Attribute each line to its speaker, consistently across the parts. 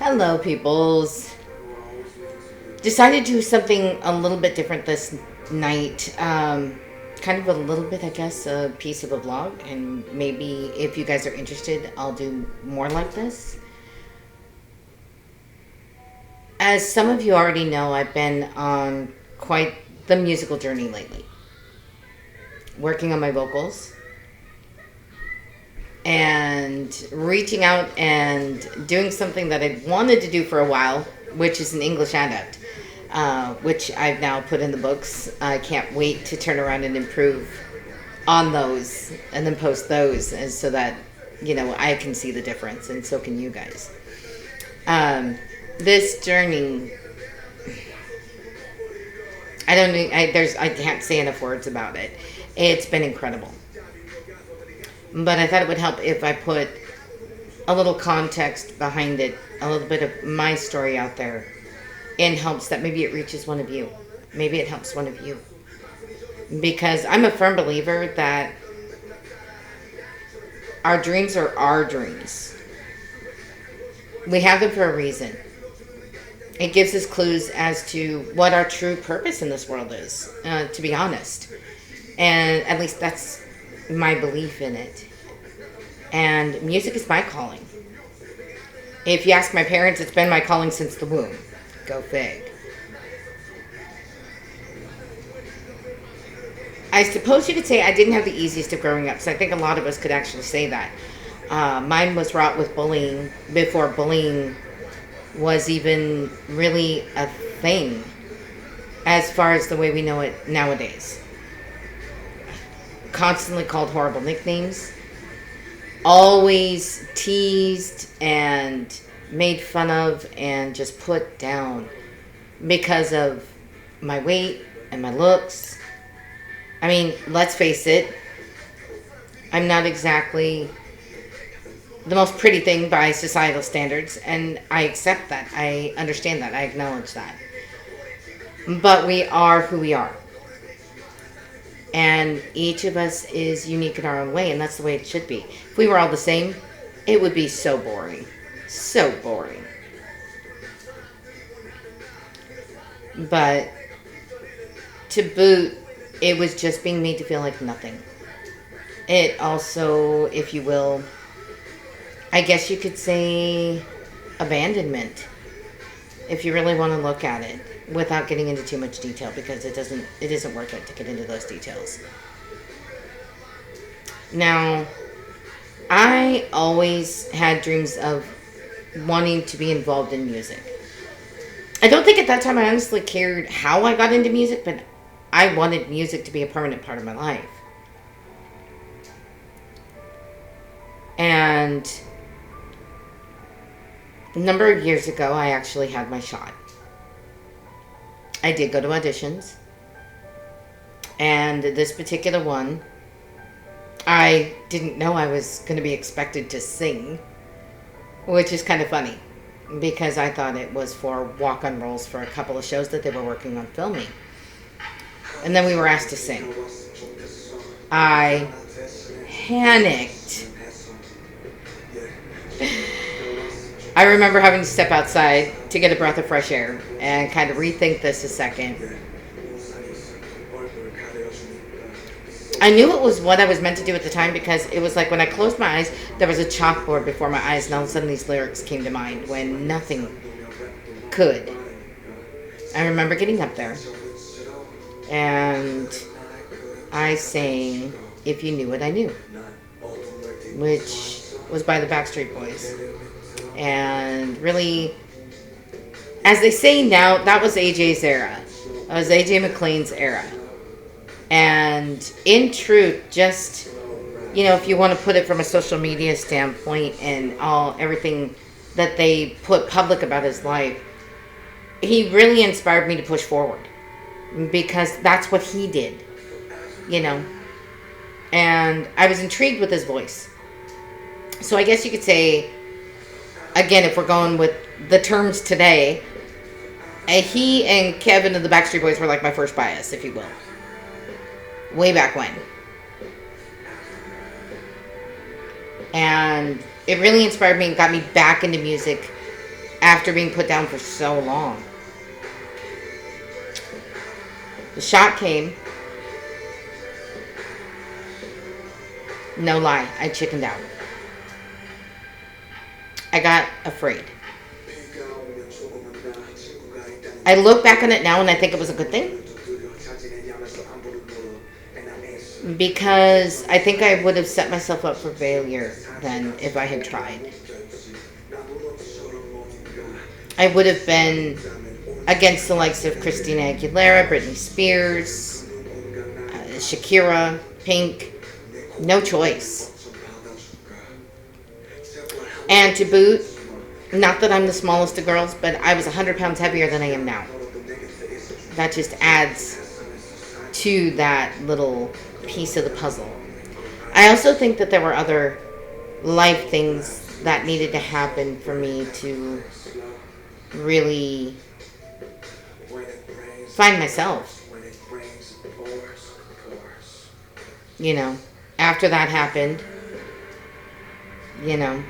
Speaker 1: Hello, peoples. Decided to do something a little bit different this night. Kind of a little bit, I guess, a piece of a vlog. And maybe if you guys are interested, I'll do more like this. As some of you already know, I've been on quite the musical journey lately, working on my vocals and reaching out and doing something that I'd wanted to do for a while, which is an English adept, which I've now put in the books. I can't wait to turn around and improve on those and then post those, and so that I can see the difference, and so can you guys. This journey, I can't say enough words about it. It's been incredible. But I thought it would help if I put a little context behind it, a little bit of my story out there, in hopes that maybe it reaches one of you. Maybe it helps one of you. Because I'm a firm believer that our dreams are our dreams. We have them for a reason. It gives us clues as to what our true purpose in this world is, to be honest. And at least that's my belief in it. And music is my calling. If you ask my parents, it's been my calling since the womb. Go fig. I suppose you could say I didn't have the easiest of growing up, so I think a lot of us could actually say that. Mine was wrought with bullying before bullying was even really a thing as far as the way we know it nowadays. Constantly called horrible nicknames, always teased and made fun of and just put down because of my weight and my looks. I mean, let's face it, I'm not exactly the most pretty thing by societal standards, and I accept that. I understand that. I acknowledge that. But we are who we are. And each of us is unique in our own way, and that's the way it should be. If we were all the same, it would be so boring. So boring. But to boot, it was just being made to feel like nothing. It also, if you will, I guess you could say abandonment, if you really want to look at it, without getting into too much detail, because it isn't worth it to get into those details. Now, I always had dreams of wanting to be involved in music. I don't think at that time I honestly cared how I got into music, but I wanted music to be a permanent part of my life. And a number of years ago, I actually had my shot. I did go to auditions. And this particular one, I didn't know I was going to be expected to sing, which is kind of funny because I thought it was for walk-on roles for a couple of shows that they were working on filming. And then we were asked to sing. I panicked. I remember having to step outside to get a breath of fresh air and kind of rethink this a second. I knew it was what I was meant to do at the time because it was like when I closed my eyes, there was a chalkboard before my eyes, and all of a sudden these lyrics came to mind when nothing could. I remember getting up there, and I sang If You Knew What I Knew, which was by the Backstreet Boys. And really, as they say now, that was AJ's era. That was AJ McLean's era. And in truth, just, if you want to put it from a social media standpoint and everything that they put public about his life, he really inspired me to push forward. Because that's what he did, And I was intrigued with his voice. So I guess you could say, again, if we're going with the terms today, he and Kevin of the Backstreet Boys were like my first bias, if you will. Way back when. And it really inspired me and got me back into music after being put down for so long. The shot came. No lie, I chickened out. I got afraid. I look back on it now and I think it was a good thing. Because I think I would have set myself up for failure then if I had tried. I would have been against the likes of Christina Aguilera, Britney Spears, Shakira, Pink. No choice. And to boot, not that I'm the smallest of girls, but I was 100 pounds heavier than I am now. That just adds to that little piece of the puzzle. I also think that there were other life things that needed to happen for me to really find myself. You know, after that happened, you know,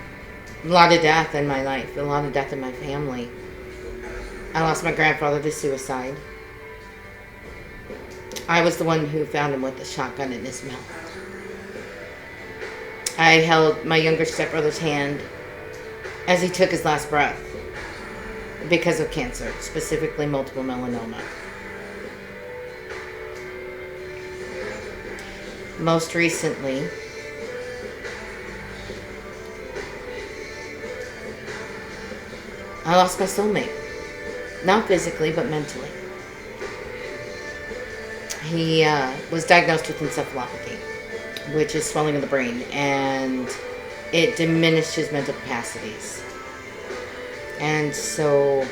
Speaker 1: a lot of death in my life, a lot of death in my family. I lost my grandfather to suicide. I was the one who found him with a shotgun in his mouth. I held my younger stepbrother's hand as he took his last breath because of cancer, specifically multiple myeloma. Most recently, I lost my soulmate. Not physically, but mentally. He was diagnosed with encephalopathy, which is swelling of the brain, and it diminished his mental capacities. And so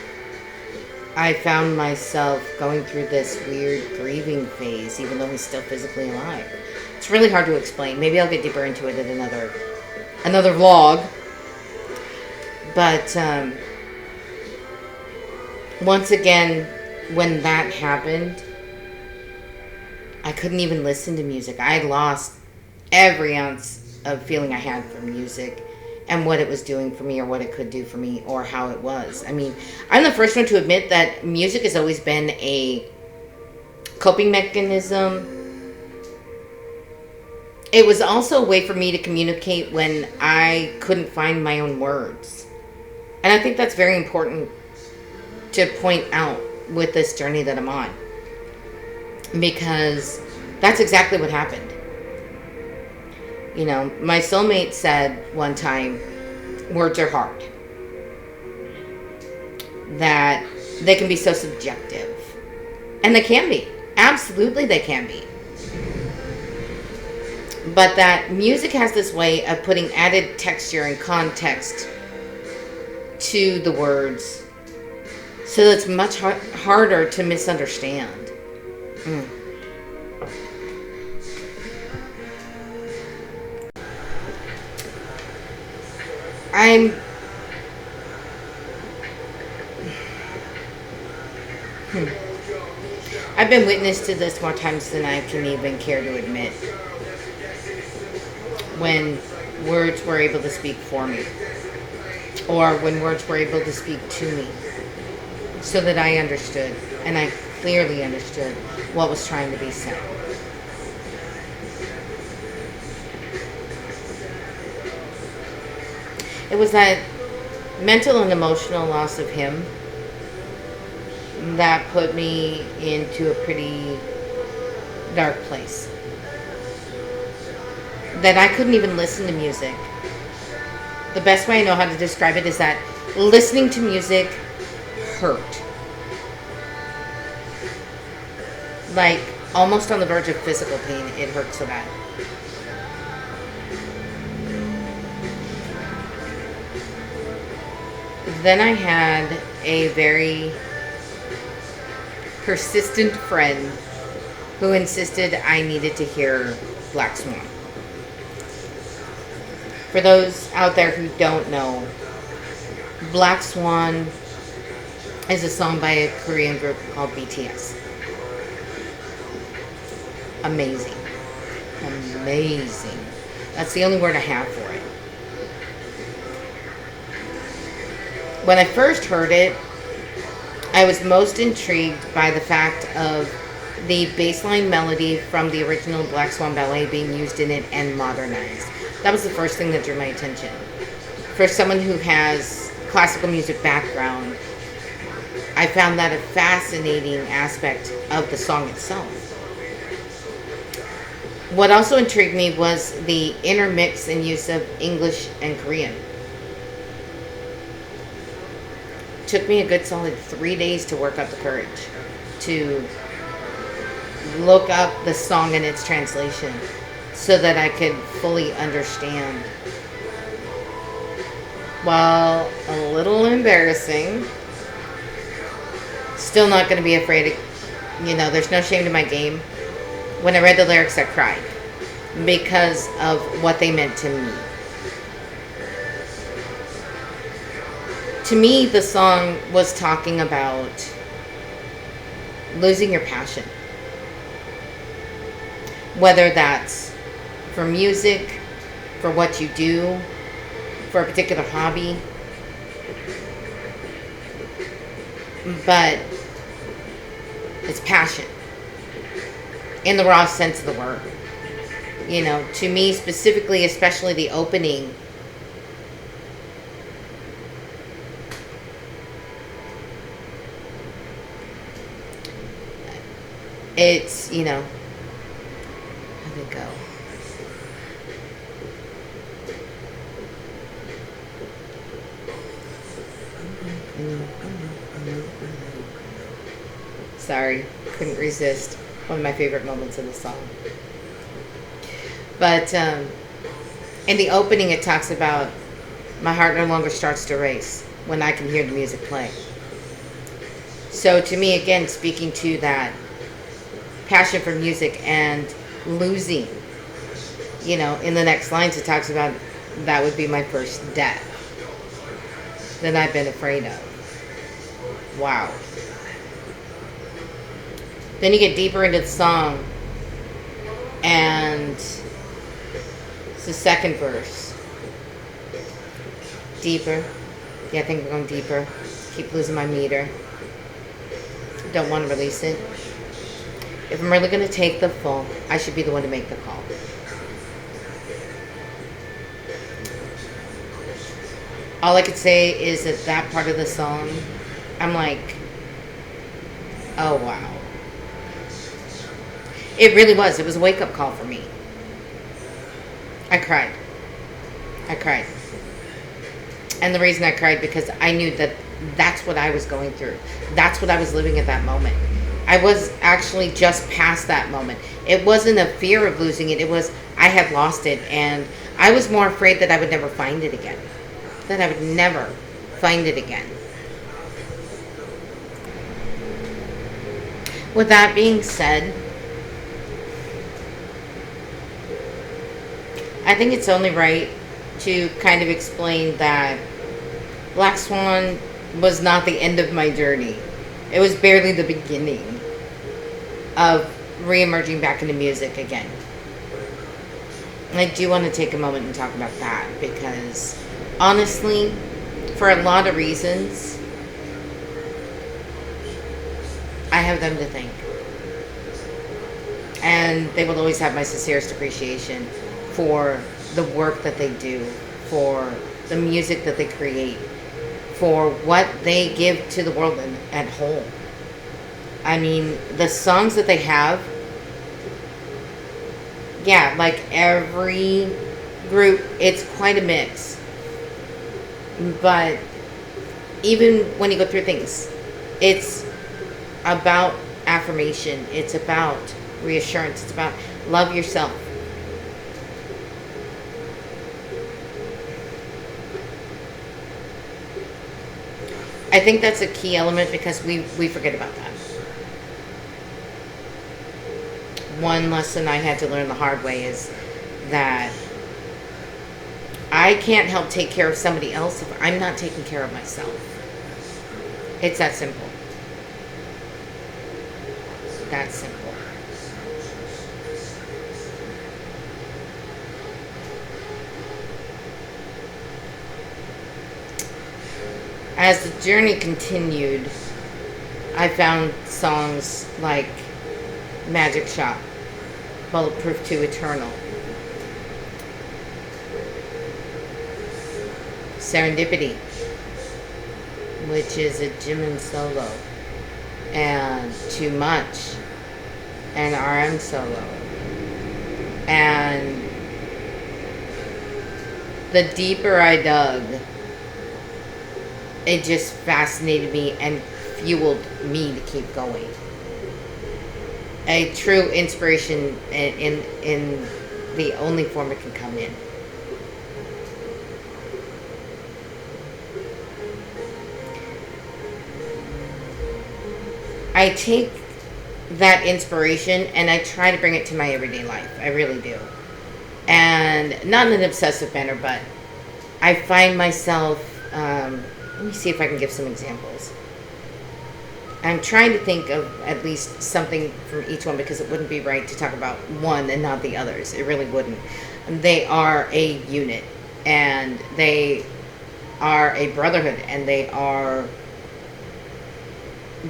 Speaker 1: I found myself going through this weird grieving phase, even though he's still physically alive. It's really hard to explain. Maybe I'll get deeper into it in another vlog. But once again, when that happened, I couldn't even listen to music. I had lost every ounce of feeling I had for music and what it was doing for me or what it could do for me or how it was. I mean, I'm the first one to admit that music has always been a coping mechanism. It was also a way for me to communicate when I couldn't find my own words. And I think that's very important to point out with this journey that I'm on. Because that's exactly what happened. You know, my soulmate said one time, words are hard. That they can be so subjective. And they can be. Absolutely they can be. But that music has this way of putting added texture and context to the words. So that it's much harder to misunderstand. I've been witness to this more times than I can even care to admit. When words were able to speak for me. Or when words were able to speak to me. So that I understood. And I clearly understood what was trying to be said. It was that mental and emotional loss of him that put me into a pretty dark place. That I couldn't even listen to music. The best way I know how to describe it is that listening to music hurt. Like, almost on the verge of physical pain. It hurt so bad. Then I had a very persistent friend who insisted I needed to hear Black Swan. For those out there who don't know, Black Swan is a song by a Korean group called BTS. Amazing. Amazing. That's the only word I have for it. When I first heard it, I was most intrigued by the fact of the bassline melody from the original Black Swan Ballet being used in it and modernized. That was the first thing that drew my attention. For someone who has classical music background, I found that a fascinating aspect of the song itself. What also intrigued me was the intermix and use of English and Korean. Took me a good solid 3 days to work up the courage to look up the song and its translation so that I could fully understand. While a little embarrassing, still not going to be afraid of, there's no shame to my game. When I read the lyrics, I cried because of what they meant to me. To me, the song was talking about losing your passion. Whether that's for music, for what you do, for a particular hobby. But it's passion. In the raw sense of the word. To me specifically, especially the opening, it's, how'd it go? Sorry, couldn't resist. One of my favorite moments in the song. But in the opening, it talks about my heart no longer starts to race when I can hear the music play. So to me, again, speaking to that passion for music and losing, in the next lines, it talks about that would be my first death that I've been afraid of. Wow. Then you get deeper into the song, and it's the second verse. Deeper. Yeah, I think we're going deeper. Keep losing my meter. Don't want to release it. If I'm really going to take the fall, I should be the one to make the call. All I could say is that part of the song, I'm like, oh wow. It really was. It was a wake-up call for me. I cried. And the reason I cried, because I knew that that's what I was going through. That's what I was living at that moment. I was actually just past that moment. It wasn't a fear of losing it. It was I had lost it. And I was more afraid that I would never find it again. That I would never find it again. With that being said, I think it's only right to kind of explain that Black Swan was not the end of my journey. It was barely the beginning of re-emerging back into music again. And I do want to take a moment and talk about that because, honestly, for a lot of reasons, I have them to thank. And they will always have my sincerest appreciation for the work that they do, for the music that they create, for what they give to the world at whole. I mean, the songs that they have, yeah, like every group, it's quite a mix. But even when you go through things, it's about affirmation. It's about reassurance. It's about love yourself. I think that's a key element because we forget about that. One lesson I had to learn the hard way is that I can't help take care of somebody else if I'm not taking care of myself. It's that simple. That simple. as the journey continued, I found songs like Magic Shop, Bulletproof 2 Eternal, Serendipity, which is a Jimin solo, and Too Much, and RM solo. And the deeper I dug, it just fascinated me and fueled me to keep going. A true inspiration in the only form it can come in. I take that inspiration and I try to bring it to my everyday life. I really do. And not in an obsessive manner, but I find myself, let me see if I can give some examples. I'm trying to think of at least something from each one, because it wouldn't be right to talk about one and not the others. It really wouldn't. They are a unit, and they are a brotherhood, and they are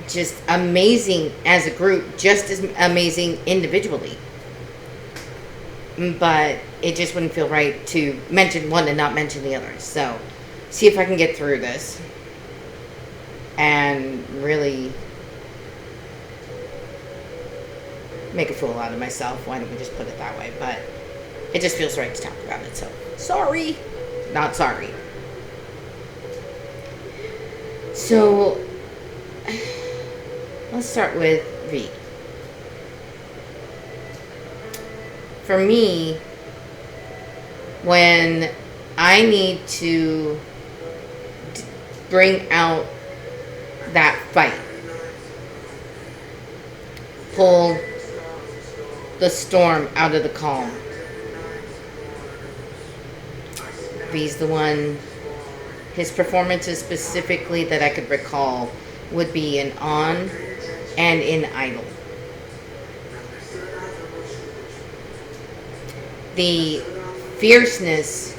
Speaker 1: just amazing as a group, just as amazing individually. But it just wouldn't feel right to mention one and not mention the others. So, see if I can get through this and really make a fool out of myself. Why don't we just put it that way? But it just feels right to talk about it. So, sorry. Not sorry. So, let's start with V. For me, when I need to bring out that fight, pull the storm out of the calm, V's the one. His performances specifically that I could recall would be in On and in Idol. The fierceness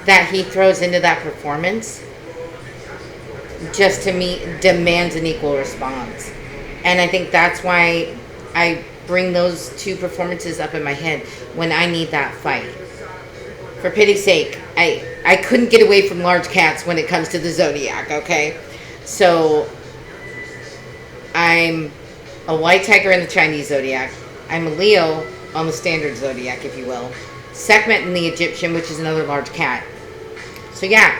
Speaker 1: that he throws into that performance, just to me, demands an equal response. And I think that's why I bring those two performances up in my head when I need that fight. For pity's sake, I couldn't get away from large cats when it comes to the zodiac, okay? So, I'm a white tiger in the Chinese zodiac. I'm a Leo on the standard zodiac, if you will. Sekhmet in the Egyptian, which is another large cat. So yeah,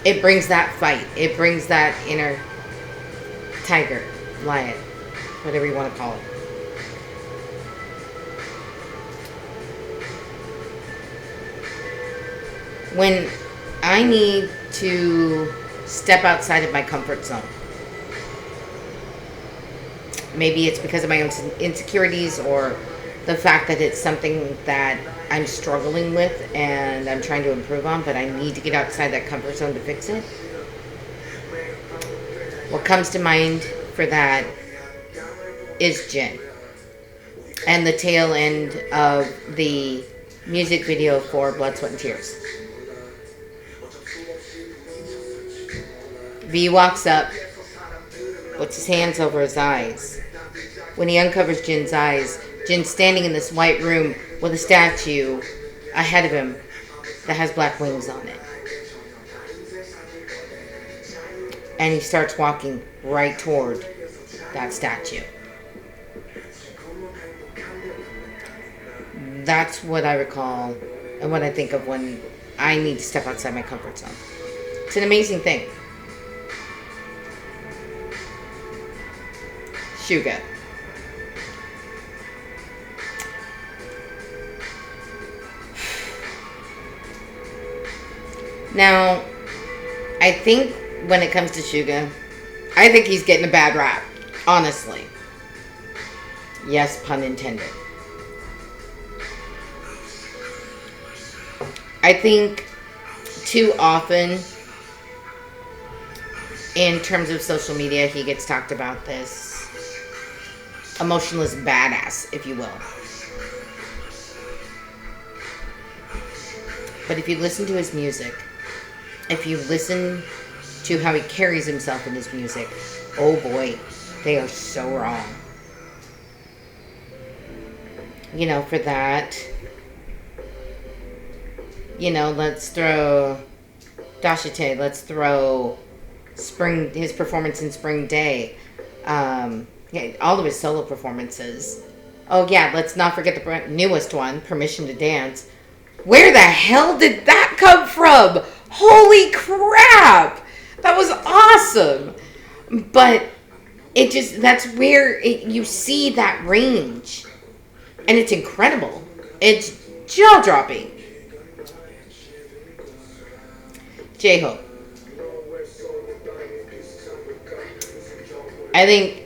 Speaker 1: it brings that fight. It brings that inner tiger, lion, whatever you want to call it. When I need to step outside of my comfort zone, maybe it's because of my own insecurities or the fact that it's something that I'm struggling with and I'm trying to improve on, but I need to get outside that comfort zone to fix it. What comes to mind for that is Jin and the tail end of the music video for Blood, Sweat, and Tears. V walks up, puts his hands over his eyes. When he uncovers Jin's eyes, Jin's standing in this white room with a statue ahead of him that has black wings on it. And he starts walking right toward that statue. That's what I recall and what I think of when I need to step outside my comfort zone. It's an amazing thing. Suga. Now, I think when it comes to Suga, I think he's getting a bad rap, honestly. Yes, pun intended. I think too often, in terms of social media, he gets talked about this emotionless badass, if you will. But if you listen to his music, If you listen to how he carries himself in his music, oh boy, they are so wrong. You know, for that, you know, let's throw Dashite, let's throw his performance in Spring Day, yeah, all of his solo performances. Oh yeah, let's not forget the newest one, Permission to Dance. Where the hell did that come from? Holy crap! That was awesome. But it just, that's where you see that range. And it's incredible. It's jaw-dropping. J-Hope. I think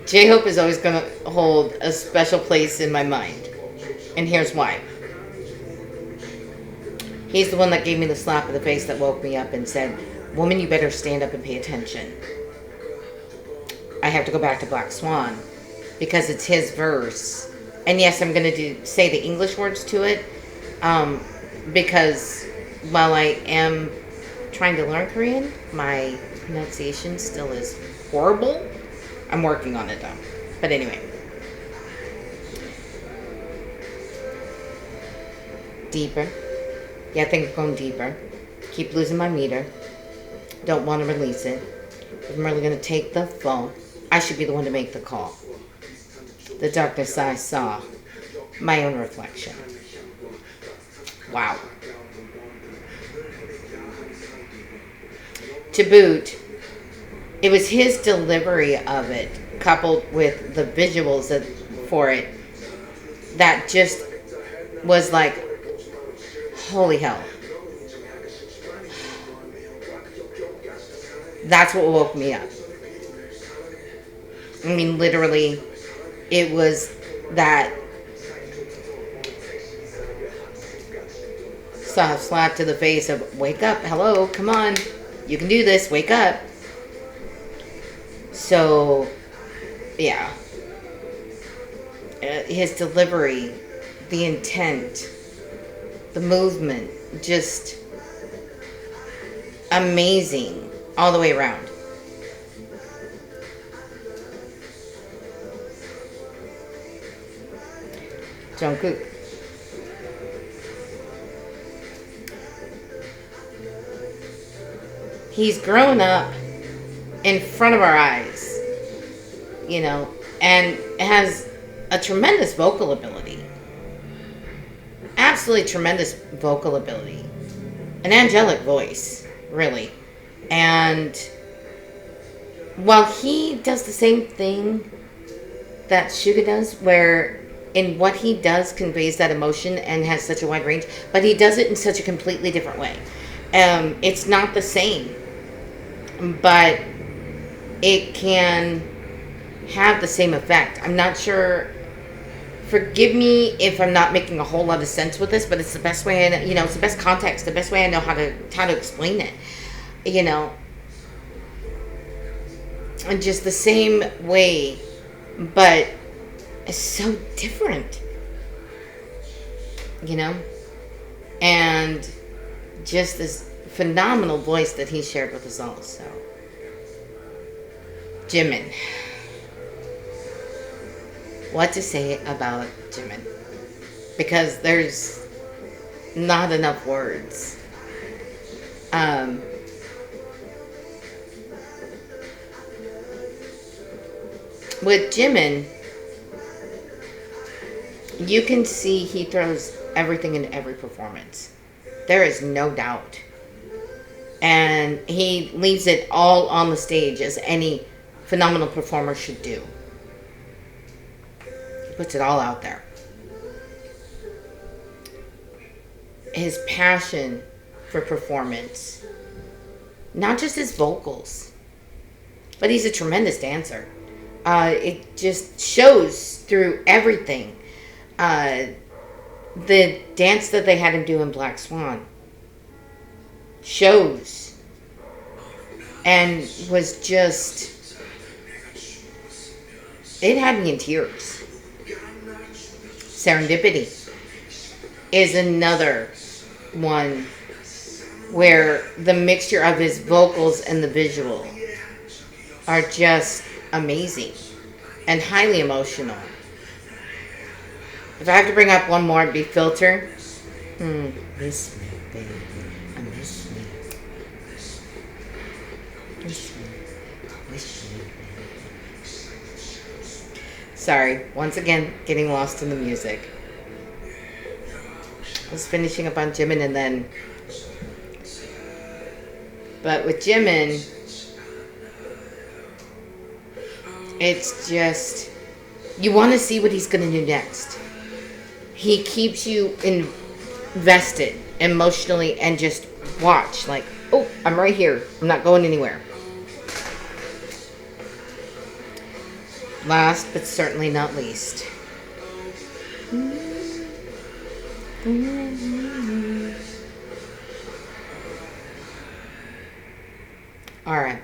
Speaker 1: J-Hope is always going to hold a special place in my mind. And here's why. He's the one that gave me the slap in the face that woke me up and said, "Woman, you better stand up and pay attention." I have to go back to Black Swan because it's his verse. And yes, I'm going to say the English words to it because while I am trying to learn Korean, my pronunciation still is horrible. I'm working on it though. But anyway. Deeper. Yeah, I think I'm going deeper. Keep losing my meter. Don't want to release it. If I'm really going to take the fall, I should be the one to make the call. The darkness I saw. My own reflection. Wow. To boot, it was his delivery of it, coupled with the visuals for it, that just was like, holy hell. That's what woke me up. I mean, literally, it was that soft slap to the face of, wake up, hello, come on, you can do this, wake up. So, yeah. His delivery, the intent, the movement, just amazing all the way around. Jungkook. He's grown up in front of our eyes, you know, and has a tremendous vocal ability. Absolutely tremendous vocal ability. An angelic voice, really. And while he does the same thing that Suga does, where in what he does conveys that emotion and has such a wide range, but he does it in such a completely different way. It's not the same, but it can have the same effect. I'm not sure. Forgive me if I'm not making a whole lot of sense with this, but it's the best way, it's the best context, the best way I know how to explain it, and just the same way, but it's so different, and just this phenomenal voice that he shared with us all. So, Jimin. What to say about Jimin? Because there's not enough words. With Jimin, you can see he throws everything in every performance. There is no doubt. And he leaves it all on the stage, as any phenomenal performer should do. He puts it all out there. His passion for performance. Not just his vocals, but he's a tremendous dancer. It just shows through everything. The dance that they had him do in Black Swan shows and was just, it had me in tears. Serendipity is another one where the mixture of his vocals and the visual are just amazing and highly emotional. If I have to bring up one more, it'd be Filter. Miss me, baby. I miss me. Miss me. Miss me, baby. Sorry, once again, getting lost in the music. I was finishing up on Jimin and then... But with Jimin, it's just... You want to see what he's going to do next. He keeps you invested emotionally and just watch. Like, oh, I'm right here. I'm not going anywhere. Last but certainly not least. All right.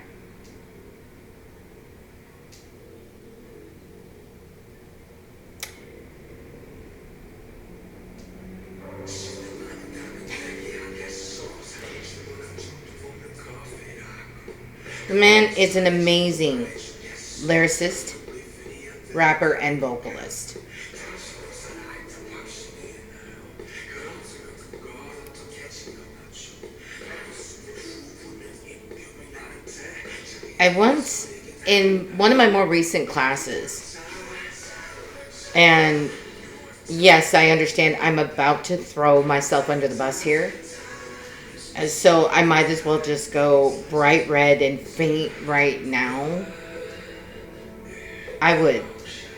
Speaker 1: The man is an amazing lyricist, rapper, and vocalist. I once, in one of my more recent classes, and yes, I understand I'm about to throw myself under the bus here. And so I might as well just go bright red and faint right now. I would.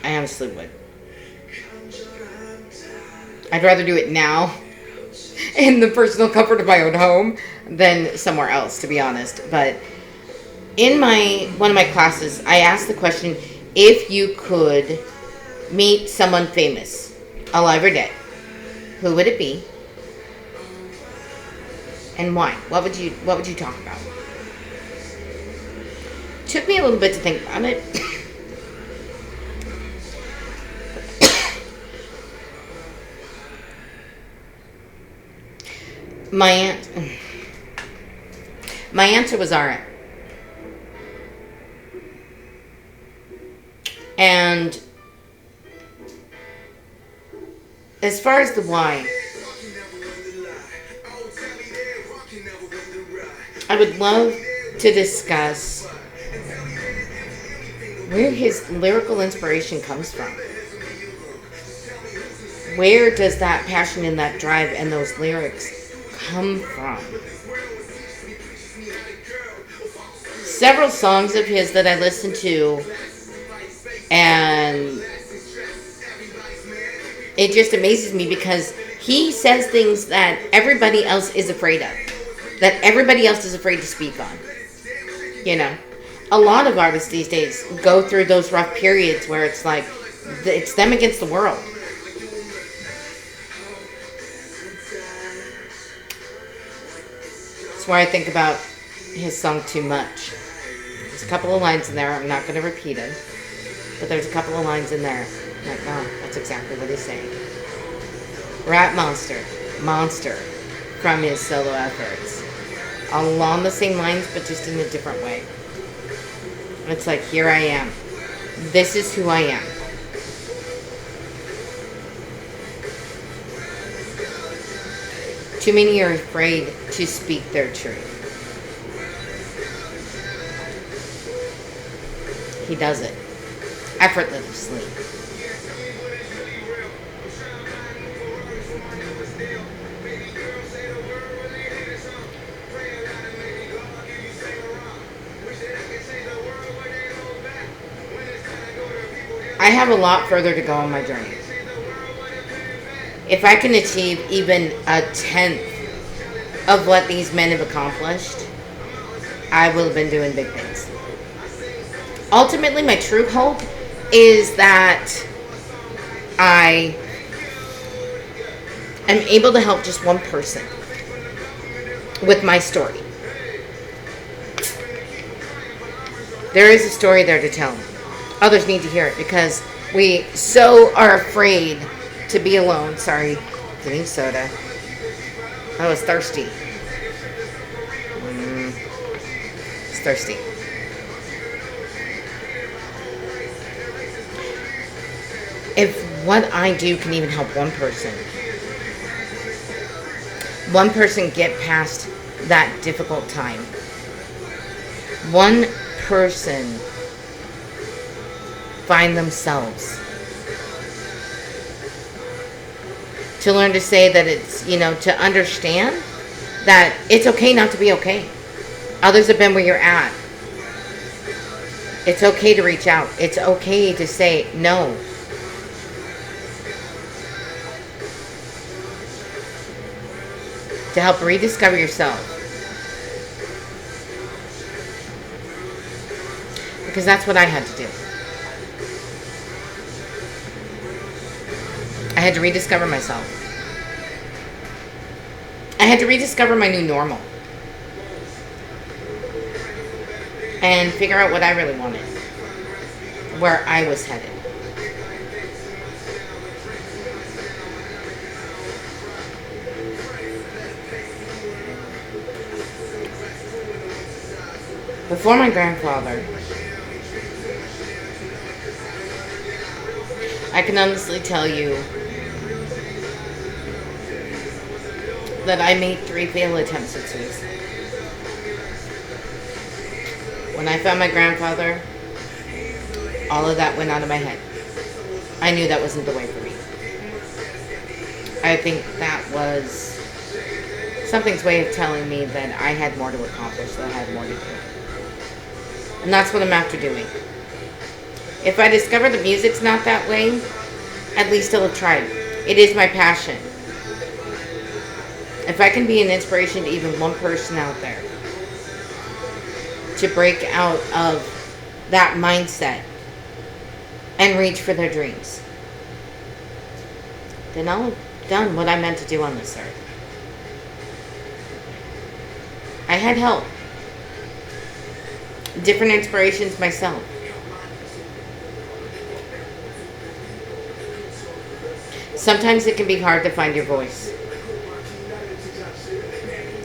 Speaker 1: I honestly would. I'd rather do it now in the personal comfort of my own home than somewhere else, to be honest. But in one of my classes, I asked the question, if you could meet someone famous, alive or dead, who would it be? And why? What would you talk about? Took me a little bit to think about it. My answer was Ara. And as far as the why, I would love to discuss where his lyrical inspiration comes from. Where does that passion and that drive and those lyrics come from? Several songs of his that I listen to, and it just amazes me because he says things that everybody else is afraid of, that everybody else is afraid to speak on. You know, a lot of artists these days go through those rough periods where it's like, it's them against the world. That's why I think about his song Too Much. There's a couple of lines in there, I'm not going to repeat them, but there's a couple of lines in there. I'm like, oh, that's exactly what he's saying. Rap Monster from his solo efforts. Along the same lines, but just in a different way. It's like, here I am. This is who I am. Too many are afraid to speak their truth. He does it effortlessly. I have a lot further to go on my journey. If I can achieve even a tenth of what these men have accomplished, I will have been doing big things. Ultimately, my true hope is that I am able to help just one person with my story. There is a story there to tell. Others need to hear it because we so are afraid to be alone. Sorry, getting soda. I was thirsty. It's thirsty. If what I do can even help one person get past that difficult time, one person find themselves, to learn to say that it's, to understand that it's okay not to be okay. Others have been where you're at. It's okay to reach out. It's okay to say no. To help rediscover yourself. Because that's what I had to do. I had to rediscover myself. I had to rediscover my new normal. And figure out what I really wanted. Where I was headed. Before my grandfather, I can honestly tell you that I made 3 failed attempts at suicide. When I found my grandfather, all of that went out of my head. I knew that wasn't the way for me. I think that was something's way of telling me that I had more to accomplish, that I had more to do. And that's what I'm after doing. If I discover the music's not that way, at least I'll have tried. It is my passion. If I can be an inspiration to even one person out there to break out of that mindset and reach for their dreams, then I'll have done what I meant to do on this earth. I had help. Different inspirations myself. Sometimes it can be hard to find your voice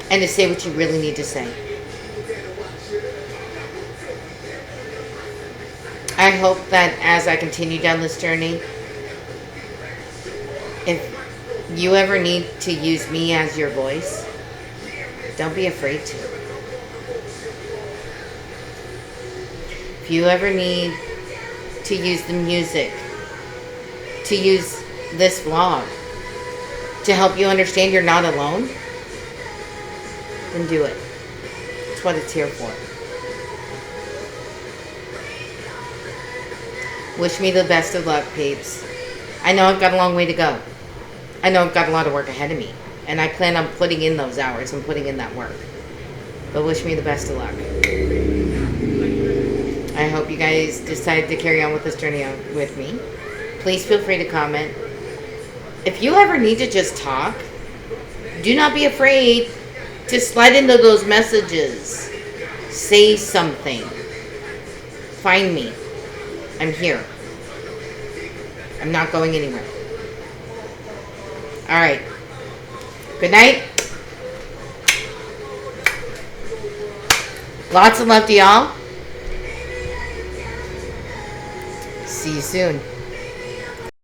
Speaker 1: and to say what you really need to say. I hope that as I continue down this journey, if you ever need to use me as your voice, don't be afraid to. If you ever need to use the music, to use this vlog, to help you understand you're not alone, then do it. It's what it's here for. Wish me the best of luck, peeps. I know I've got a long way to go. I know I've got a lot of work ahead of me. And I plan on putting in those hours and putting in that work. But wish me the best of luck. I hope you guys decide to carry on with this journey with me. Please feel free to comment. If you ever need to just talk, do not be afraid to slide into those messages. Say something. Find me. I'm here. I'm not going anywhere. Alright. Good night. Lots of love to y'all. See you soon.